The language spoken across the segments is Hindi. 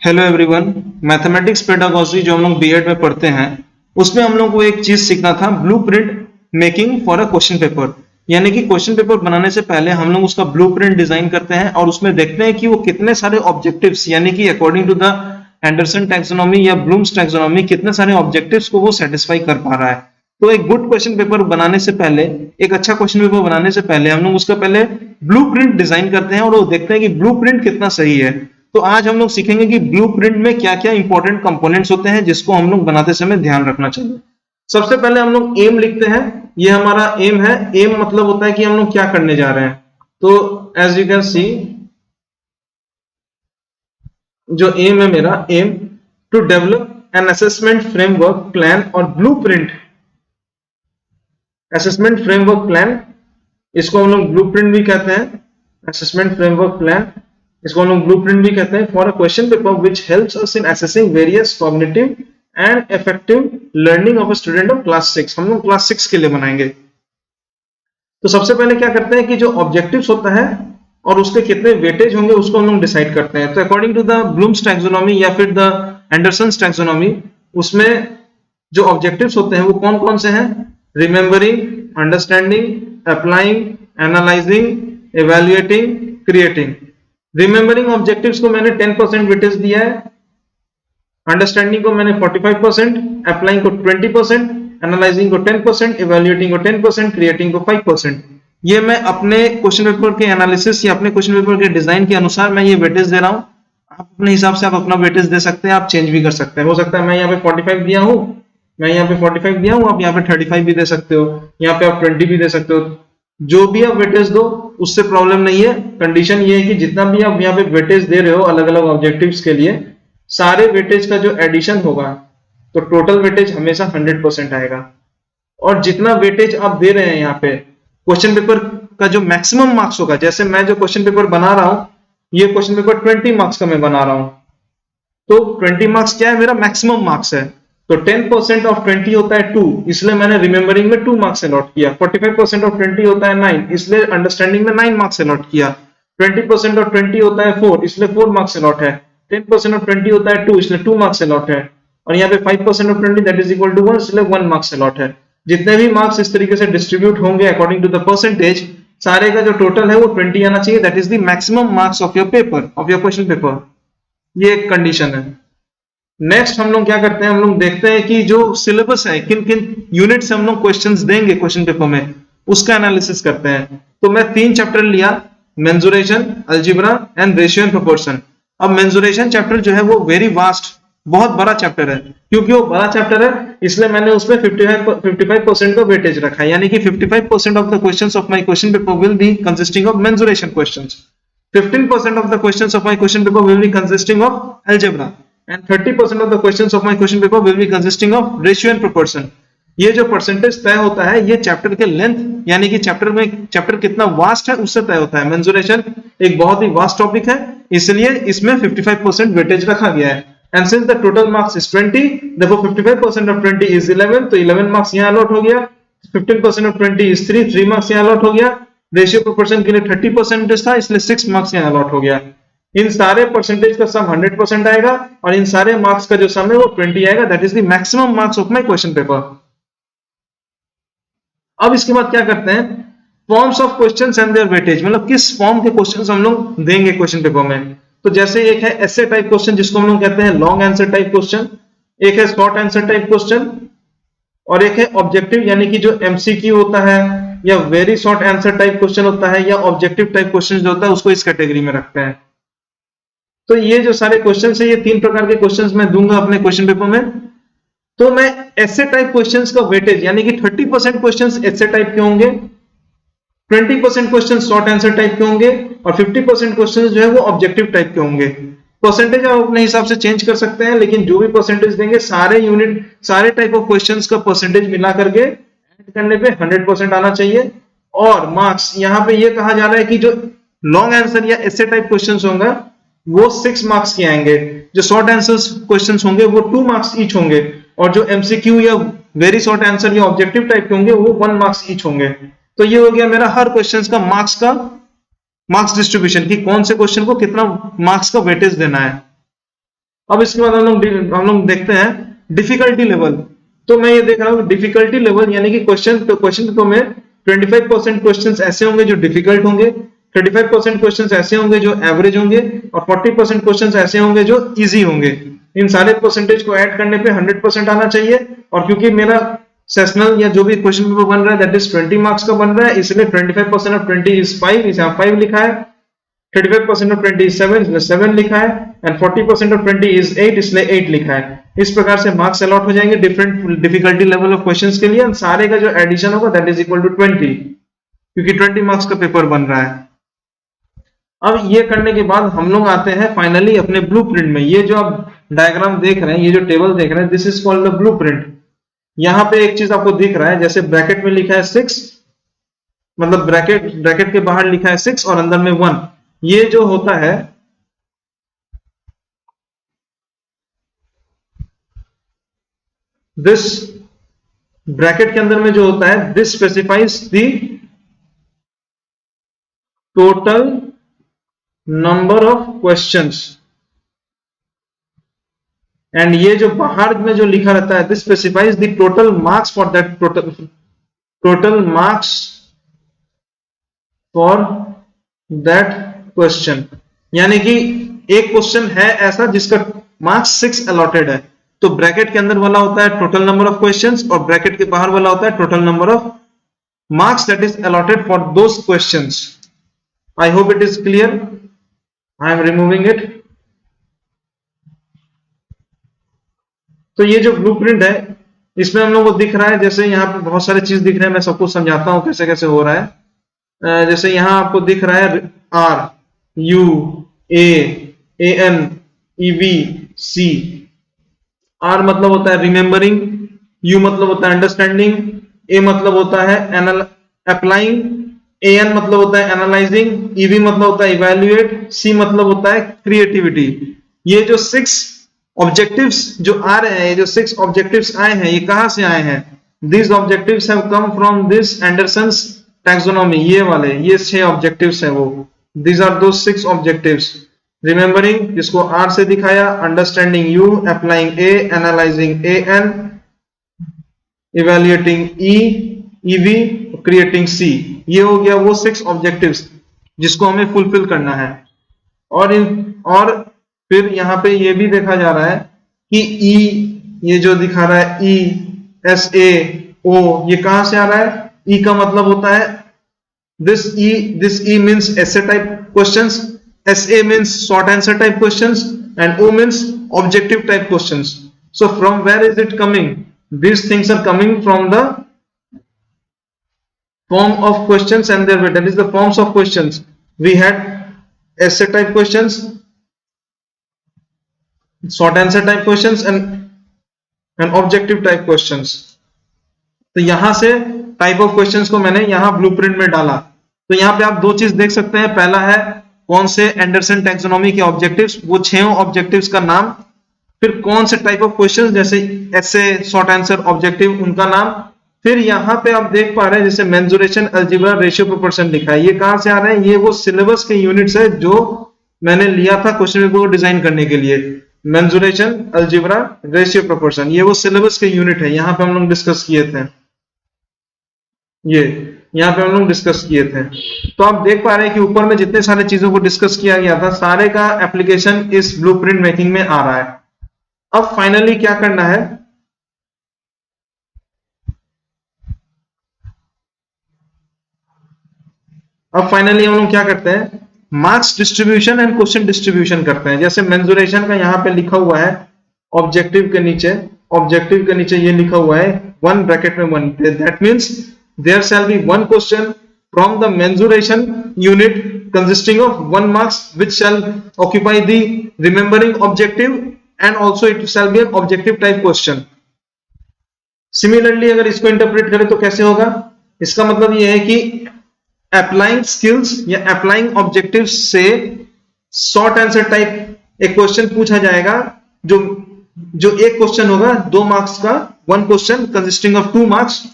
Hello everyone. मैथमेटिक्स पेडागोजी जो हम लोग बीएड में पढ़ते हैं उसमें हम लोग को एक चीज सीखना था, blueprint making for a question paper. यानी कि क्वेश्चन पेपर बनाने से पहले हम लोग उसका ब्लूप्रिंट डिजाइन करते हैं और उसमें देखते हैं कि वो कितने सारे ऑब्जेक्टिव्स यानी कि according to the Anderson taxonomy या ब्लूम्स टैक्सोनॉमी कितने सारे ऑब्जेक्टिव्स को वो सेटिस्फाई कर पा रहा है। तो एक गुड क्वेश्चन पेपर बनाने से पहले, एक अच्छा क्वेश्चन पेपर बनाने से पहले हम लोग उसका पहले ब्लूप्रिंट डिजाइन करते हैं और वो देखते हैं कि ब्लूप्रिंट कितना सही है। तो आज हम लोग सीखेंगे कि ब्लूप्रिंट में क्या क्या इंपॉर्टेंट कंपोनेंट्स होते हैं जिसको हम लोग बनाते समय ध्यान रखना चाहिए। सबसे पहले हम लोग एम लिखते हैं। ये हमारा एम है। एम मतलब होता है कि हम लोग क्या करने जा रहे हैं। तो एज यू कैन सी, जो एम है मेरा, aim to develop an assessment framework plan और ब्लूप्रिंट। असेसमेंट फ्रेमवर्क प्लान, इसको हम लोग ब्लूप्रिंट भी कहते हैं। असेसमेंट फ्रेमवर्क प्लान, इसको हम लोग ब्लूप्रिंट भी कहते हैं, for a question paper which helps us in assessing various cognitive and effective learning of a student of class 6। हम लोग क्लास 6 के लिए बनाएंगे। तो सबसे पहले क्या करते हैं कि जो ऑब्जेक्टिव्स होता है और उसके कितने वेटेज होंगे उसको हम लोग डिसाइड करते हैं। तो according to the Bloom's taxonomy या फिर द एंडरसन्स टैक्सोनॉमी, उसमें जो ऑब्जेक्टिव्स होते हैं वो कौन कौन से हैं? Remembering, understanding, applying, analysing, evaluating, creating. Remembering objectives को मैंने 10% वेटेज दिया है, अंडरस्टैंडिंग को मैंने 45%, अप्लाइंग को 20%, एनालाइजिंग को 10%, इवैल्यूएटिंग को 10%, क्रिएटिंग को 5%। ये मैं अपने क्वेश्चन पेपर के एनालिसिस या अपने क्वेश्चन पेपर के डिजाइन के अनुसार मैं ये वेटेज दे रहा हूँ। आप अपने हिसाब से आप अपना वेटेज दे सकते हैं, आप चेंज भी कर सकते हैं। हो सकता है मैं यहाँ पे 45 दिया हूँ, मैं यहाँ पे 45 दिया हूँ, आप यहाँ पे 35 भी दे सकते हो, यहाँ पे आप 20 भी दे सकते हो। जो भी आप वेटेज दो उससे प्रॉब्लम नहीं है। कंडीशन ये है कि जितना भी आप यहाँ पे वेटेज दे रहे हो अलग अलग ऑब्जेक्टिव्स के लिए, सारे वेटेज का जो एडिशन होगा तो टोटल वेटेज हमेशा 100% आएगा। और जितना वेटेज आप दे रहे हैं यहाँ पे, क्वेश्चन पेपर का जो मैक्सिमम मार्क्स होगा, जैसे मैं जो क्वेश्चन पेपर बना रहा हूँ, ये क्वेश्चन पेपर 20 मार्क्स का मैं बना रहा हूँ। तो 20 मार्क्स क्या है? मेरा मैक्सिमम मार्क्स है। तो 10% ऑफ 20 होता है 2, इसलिए मैंने रिमेंबरिंग में 2 मार्क्स अलॉट किया। 45% ऑफ 20 होता है 9, इसलिए अंडरस्टैंडिंग में 9 मार्क्स अलॉट किया। 20% ऑफ 20 होता है 4, इसलिए 4 मार्क्स अलॉट है। 10% ऑफ 20 होता है 2, इसलिए 2 मार्क्स अलॉट है। और यहाँ पे 5% of 20 that is equal to 1, इसलिए 1 मार्क्स अलॉट है। जितने भी मार्क्स इस तरीके से डिस्ट्रीब्यूट होंगे अकॉर्डिंग टू द परसेंटेज, सारे का जो टोटल है वो 20 आना चाहिए। That is the maximum marks of your paper, of your question paper. ये एक कंडीशन है। नेक्स्ट हम लोग क्या करते हैं, हम लोग देखते हैं कि जो सिलेबस है, किन किन यूनिट से हम लोग क्वेश्चंस देंगे क्वेश्चन पेपर में, उसका एनालिसिस करते हैं। तो मैं 3 चैप्टर लिया, mensuration, algebra and ratio and proportion. अब मेंसुरेशन चैप्टर जो है वो वेरी वास्ट, बहुत बड़ा चैप्टर है। क्योंकि वो बड़ा चैप्टर है इसलिए मैंने उसमें 55% का वेटेज रखा है। यानी कि 55% of the questions of my question paper will be consisting of mensuration questions, 15% of the questions of my question paper will be consisting of algebra, and 30% of the questions of my question paper will be consisting of ratio and proportion। ये जो परसेंटेज तय होता है ये चैप्टर के लेंथ, यानी कि चैप्टर कितना वास्ट है उससे तय होता है। मेंसुरेशन एक बहुत ही वास्ट टॉपिक है, इसलिए इसमें 55% वेटेज रखा गया है। And since the total marks is 20, therefore 55% of 20 is 11, तो 11 मार्क्स यहाँ अलॉट हो गया। 15% of 20 is 3 मार्क्स यहाँ अलॉट हो गया। रेशियो प्रोपोर्शन के लिए 30% था, इसलिए 6 मार्क्स यहाँ अलॉट हो गया। इन सारे परसेंटेज का सम 100% आएगा और इन सारे मार्क्स का जो सम है वो 20 आएगा। That is the maximum marks of my question paper. अब इसके बाद क्या करते हैं, forms of questions and their weightage, मतलब किस फॉर्म के क्वेश्चंस हम लोग देंगे क्वेश्चन पेपर में। तो जैसे एक है एसे टाइप क्वेश्चन जिसको हम लोग कहते हैं लॉन्ग आंसर टाइप क्वेश्चन, एक है शॉर्ट आंसर टाइप क्वेश्चन, और एक है ऑब्जेक्टिव यानी कि जो एमसीक्यू होता है या very short answer type question होता है या ऑब्जेक्टिव टाइप क्वेश्चन जो होता है उसको इस कैटेगरी में रखते हैं। तो ये जो सारे क्वेश्चंस है, ये 3 प्रकार के क्वेश्चंस मैं दूंगा अपने क्वेश्चन पेपर में। तो मैं ऐसे टाइप क्वेश्चंस का वेटेज यानी कि 30% क्वेश्चंस ऐसे टाइप के होंगे, 20% क्वेश्चंस शॉर्ट आंसर टाइप के होंगे और 50% क्वेश्चंस जो है वो ऑब्जेक्टिव टाइप के होंगे। परसेंटेज आप अपने हिसाब से चेंज कर सकते हैं, लेकिन जो भी परसेंटेज देंगे सारे यूनिट, सारे टाइप ऑफ क्वेश्चंस का परसेंटेज मिला करके ऐड करने पे 100% आना चाहिए। और मार्क्स यहाँ पे ये कहा जा रहा है कि जो लॉन्ग आंसर या ऐसे टाइप क्वेश्चंस होंगे वो 6 मार्क्स के आएंगे, जो शॉर्ट आंसर क्वेश्चंस होंगे वो 2 मार्क्स ईच होंगे, और जो एमसीक्यू या वेरी शॉर्ट आंसर या ऑब्जेक्टिव टाइप के होंगे वो 1 मार्क्स ईच होंगे। तो ये हो गया मेरा हर क्वेश्चन का मार्क्स डिस्ट्रीब्यूशन, कि कौन से क्वेश्चन को कितना मार्क्स का वेटेज देना है। अब इसके बाद हम लोग देखते हैं डिफिकल्टी लेवल। तो मैं ये देख रहा हूँ डिफिकल्टी लेवल यानी कि क्वेश्चन पेपर में 25% क्वेश्चंस ऐसे होंगे जो डिफिकल्ट होंगे, 35% क्वेश्चंस ऐसे होंगे जो एवरेज होंगे, और 40% क्वेश्चंस ऐसे होंगे जो इजी होंगे। इन सारे परसेंटेज को ऐड करने पे 100% आना चाहिए। और क्योंकि मेरा सेशनल या जो भी क्वेश्चन पेपर बन रहा है दैट इज 20 मार्क्स का बन रहा है, इसलिए 25% ऑफ 20 इज 5, इस यहाँ 5 लिखा है। 35% ऑफ 20 इज 7, इसलिए 7 लिखा है। एंड 40% ऑफ 20 इज 8, इसलिए 8 लिखा है। इस प्रकार से मार्क्स अलॉट हो जाएंगे different difficulty level of questions के लिए। सारे का जो एडिशन होगा दैट इज इक्वल टू 20, क्योंकि 20 मार्क्स का पेपर बन रहा है। अब ये करने के बाद हम लोग आते हैं फाइनली अपने ब्लूप्रिंट में। ये जो आप डायग्राम देख रहे हैं, ये जो टेबल देख रहे हैं, this is called the blueprint. यहाँ पे एक चीज आपको दिख रहा है, जैसे ब्रैकेट में लिखा है 6, मतलब ब्रैकेट के बाहर लिखा है 6 और अंदर में 1। ये जो होता है दिस ब्रैकेट के अंदर में जो होता है this specifies the total number of questions. And ये जो बाहर में जो लिखा रहता है this specifies the total marks for that total marks for that question. यानी कि एक क्वेश्चन है ऐसा जिसका मार्क्स 6 अलॉटेड है, तो ब्रैकेट के अंदर वाला होता है टोटल नंबर ऑफ क्वेश्चंस और ब्रैकेट के बाहर वाला होता है total number of marks that is allotted for those questions. I hope it is clear. I am removing it. तो ये जो ब्लूप्रिंट है इसमें हम लोग को दिख रहा है, जैसे यहाँ पे बहुत सारे चीज दिख रहे हैं, मैं सबको समझाता हूँ कैसे कैसे हो रहा है। जैसे यहाँ आपको दिख रहा है R U A N E V C। R मतलब होता है रिमेम्बरिंग, U मतलब होता है अंडरस्टैंडिंग, A मतलब होता है अप्लाइंग, AN मतलब होता है एनालाइजिंग, EV मतलब होता है इवैल्यूएट, C मतलब होता है क्रिएटिविटी। ये जो 6 ऑब्जेक्टिव्स जो आ रहे हैं, ये जो 6 ऑब्जेक्टिव्स आए हैं, ये कहां से आए हैं? These objectives have come from this Anderson's taxonomy। ये वाले ये 6 ऑब्जेक्टिव्स हैं वो। These are those 6 objectives। Remembering जिसको R से दिखाया, understanding U, applying A, analyzing AN, evaluating E, EV, creating C। ये हो गया वो 6 ऑब्जेक्टिव्स जिसको हमें फुलफिल करना है। और फिर यहाँ पे ये भी देखा जा रहा है कि E, ये जो दिखा रहा है E, S, A, O, ये कहां से आ रहा है? E का मतलब होता है this E means essay type questions, SA means short answer type questions, and O means objective type questions. So from where is it coming? These things are coming from the form of questions and their way. That is the forms of questions. We had essay type questions, short answer type questions, and objective type questions. तो यहां से टाइप ऑफ क्वेश्चंस को मैंने यहां ब्लूप्रिंट में डाला। तो यहाँ पे आप दो चीज देख सकते हैं, पहला है कौन से एंडरसन टैक्सोनॉमी के ऑब्जेक्टिव्स, वो 6 ऑब्जेक्टिव्स का नाम, फिर कौन से टाइप ऑफ क्वेश्चंस जैसे ऐसे शॉर्ट आंसर ऑब्जेक्टिव उनका नाम, फिर यहाँ पे आप देख पा रहे हैं जैसे मेंसुरेशन, अलजेब्रा, रेशियो, प्रोपोर्शन लिखा है। ये कहां से आ रहे हैं? ये वो सिलेबस के यूनिट्स है जो मैंने लिया था क्वेश्चन पेपर को डिजाइन करने के लिए। मेंसुरेशन, अलजेब्रा, रेशियो, प्रोपोर्शन, ये वो सिलेबस के यूनिट है। यहाँ पे हम लोग डिस्कस किए थे, ये यहाँ पे हम लोग डिस्कस किए थे। तो आप देख पा रहे हैं कि ऊपर में जितने सारे चीजों को डिस्कस किया गया था सारे का एप्लीकेशन इस ब्लूप्रिंट मेकिंग में आ रहा है। अब फाइनली क्या करना है? अब फाइनली हम लोग क्या करते हैं? Marks distribution and question distribution करते हैं। जैसे मेंसुरेशन का यहाँ पे लिखा हुआ है ऑब्जेक्टिव के नीचे ये लिखा हुआ है 1 ब्रैकेट में 1, that means there shall be one question from the mensuration unit consisting of 1 marks which shall occupy the remembering objective and also it shall be an objective type question। Similarly अगर इसको इंटरप्रेट करें तो कैसे होगा? इसका मतलब यह है कि अप्लाइंग स्किल्स या अप्लाइंग ऑब्जेक्टिव्स से शॉर्ट आंसर टाइप एक क्वेश्चन पूछा जाएगा, जो एक क्वेश्चन होगा 2 मार्क्स का, 1 question consisting of 2 marks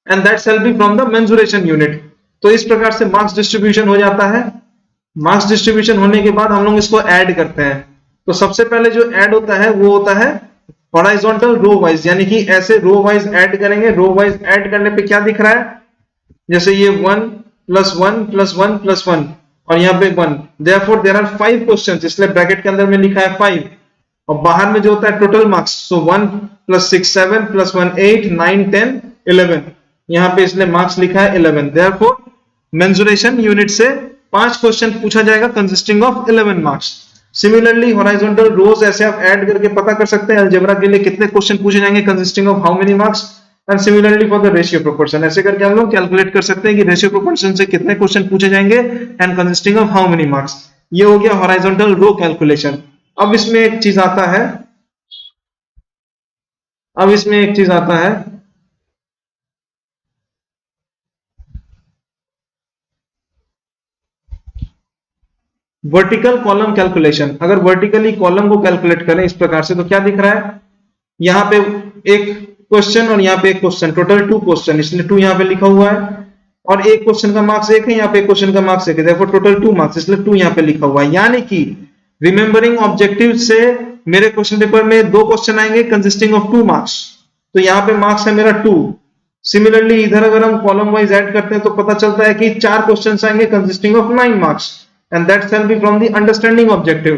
and that shall be from the mensuration unit। तो इस प्रकार से मार्क्स डिस्ट्रीब्यूशन हो जाता है। मार्क्स डिस्ट्रीब्यूशन होने के बाद हम लोग इसको ऐड करते हैं। तो सबसे पहले जो ऐड होता है वो होता है हॉराइजॉन्टल रो वाइज, यानी कि ऐसे रो वाइज ऐड करेंगे। रो वाइज ऐड करने पे क्या दिख रहा है, जैसे ये 1 + 1 + 1 + 1 और यहाँ पे 1, देयरफॉर देयर आर 5 क्वेश्चंस, इसलिए ब्रैकेट के अंदर में लिखा है 5 और बाहर में जो होता है टोटल मार्क्स, सो 1 + 6 7 + 1 8 9 10 11, यहाँ पे इसलिए मार्क्स लिखा है 11। देयरफॉर मेंसुरेशन यूनिट से 5 क्वेश्चन पूछा जाएगा consisting of 11 marks. Similarly horizontal rows ऐसे आप ऐड करके पता कर सकते हैं अलजेब्रा के लिए कितने क्वेश्चन पूछे जाएंगे consisting of how many marks. And similarly for the ratio proportion, ऐसे करके हम लोग कैलकुलेट कर सकते हैं कि रेशियो प्रोपोर्शन से कितने क्वेश्चन पूछे जाएंगे and consisting of how many marks. ये हो गया हॉराइजॉन्टल रो कैलकुलेशन। अब इसमें एक चीज आता है, वर्टिकल कॉलम कैलकुलेशन। अगर वर्टिकली कॉलम को कैलकुलेट करें इस प्रकार से तो क्या दिख रहा है, यहाँ पे एक क्वेश्चन और यहाँ पे एक क्वेश्चन, टोटल 2 क्वेश्चन, इसलिए 2 यहाँ पे लिखा हुआ है और एक क्वेश्चन का मार्क्स 1 है, यहाँ पे एक क्वेश्चन का मार्क्स 1 है, देखो टोटल 2 मार्क्स, इसलिए 2 यहाँ पे लिखा हुआ है। यानी कि रिमेंबरिंग ऑब्जेक्टिव से मेरे क्वेश्चन पेपर में 2 क्वेश्चन आएंगे कंसिस्टिंग ऑफ 2 मार्क्स, तो यहाँ पे मार्क्स है मेरा 2। सिमिलरली इधर अगर हम कॉलम वाइज ऐड करते हैं तो पता चलता है कि 4 क्वेश्चन आएंगे consisting of 9 marks and that shall be from the understanding objective.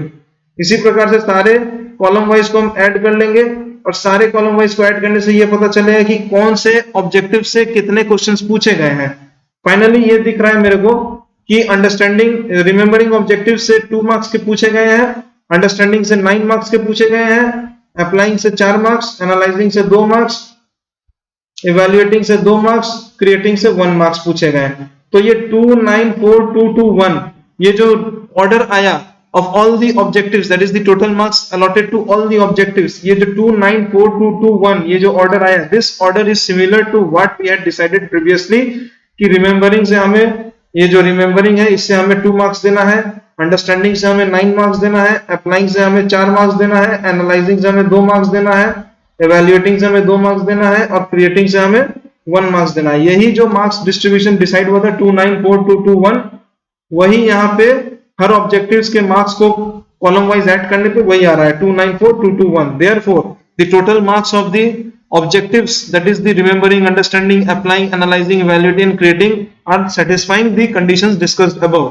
इसी प्रकार से सारे कॉलम वाइज को हम ऐड कर लेंगे और सारे कॉलम वाइज को ऐड करने से ये पता चलेगा कि कौन से ऑब्जेक्टिव से कितने क्वेश्चंस पूछे गए हैं। फाइनली ये दिख रहा है मेरे को कि अंडरस्टैंडिंग रिमेंबरिंग ऑब्जेक्टिव से 2 मार्क्स के पूछे गए हैं, अंडरस्टैंडिंग से 9 मार्क्स के पूछे गए हैं, अप्लाइंग से 4 मार्क्स, एनालाइजिंग से 2 मार्क्स, इवैल्यूएटिंग से 2 मार्क्स, क्रिएटिंग से 1 मार्क्स पूछे गए हैं। तो ये 2 9 4 2 2 1 ये जो ऑर्डर आया of all the objectives, that is the total marks allotted to all the objectives, ये जो 2 9 4 2 2 1 ये जो ऑर्डर आया, this order is similar to what we had decided previously कि रिमेंबरिंग से हमें, ये जो रिमेंबरिंग है इससे हमें 2 मार्क्स देना है, अंडरस्टैंडिंग से हमें 9 मार्क्स देना है, अप्लाइंग से हमें 4 मार्क्स देना है, एनालाइजिंग से हमें 2 मार्क्स देना है, इवैल्यूएटिंग से हमें 2 मार्क्स देना है और क्रिएटिंग से हमें 1 मार्क्स देना है। यही जो मार्क्स डिस्ट्रीब्यूशन डिसाइड हुआ था 2 9 4 2 2 1, वही यहाँ पे हर ऑब्जेक्टिव्स के मार्क्स को कॉलम वाइज ऐड करने पे वही आ रहा है 2 9 4 2 2 1। Therefore the total marks of the objectives, that is the remembering, understanding, applying, analyzing, evaluating and creating, are satisfying the conditions discussed above.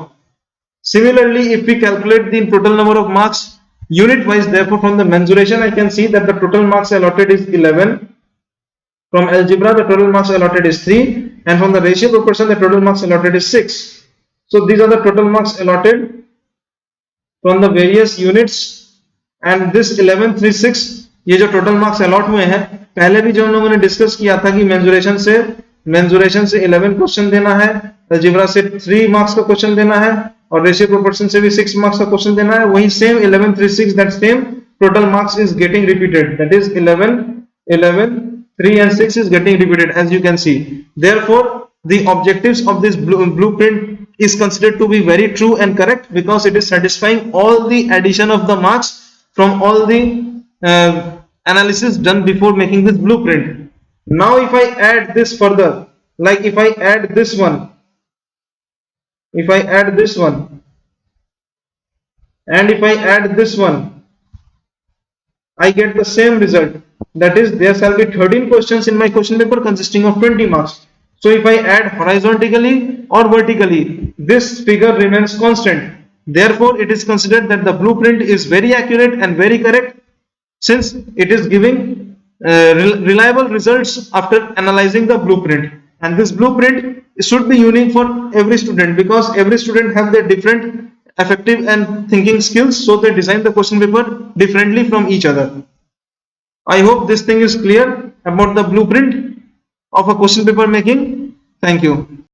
Similarly, if we calculate the total number of marks unit wise, therefore from the mensuration I can see that the total marks allotted is 11, from algebra the total marks allotted is 3, and from the ratio proportion the total marks allotted is 6. So these are the total marks allotted from the various units, and this 11 3 6 ये जो टोटल मार्क्स अलॉट हुए हैं, पहले भी जो हम लोगों ने डिस्कस किया था कि मेंसुरेशन से 11 क्वेश्चन देना है, अलजेब्रा से 3 मार्क्स का क्वेश्चन देना है और रेशियो प्रोपोर्शन से भी 6 मार्क्स का क्वेश्चन देना है। वही same 11 3 6 that same total marks is getting repeated, that is 11 11 3 and 6 is getting repeated as you can see. Therefore the objectives of this blueprint is considered to be very true and correct because it is satisfying all the addition of the marks from all the analysis done before making this blueprint. Now if I add this further, like if I add this one and if I add this one, I get the same result, that is there shall be 13 questions in my question paper consisting of 20 marks. So if I add horizontally or vertically, this figure remains constant. Therefore it is considered that the blueprint is very accurate and very correct, since it is giving reliable results after analyzing the blueprint. And this blueprint should be unique for every student because every student have their different affective and thinking skills, so they design the question paper differently from each other. I hope this thing is clear about the blueprint of a question paper making. Thank you.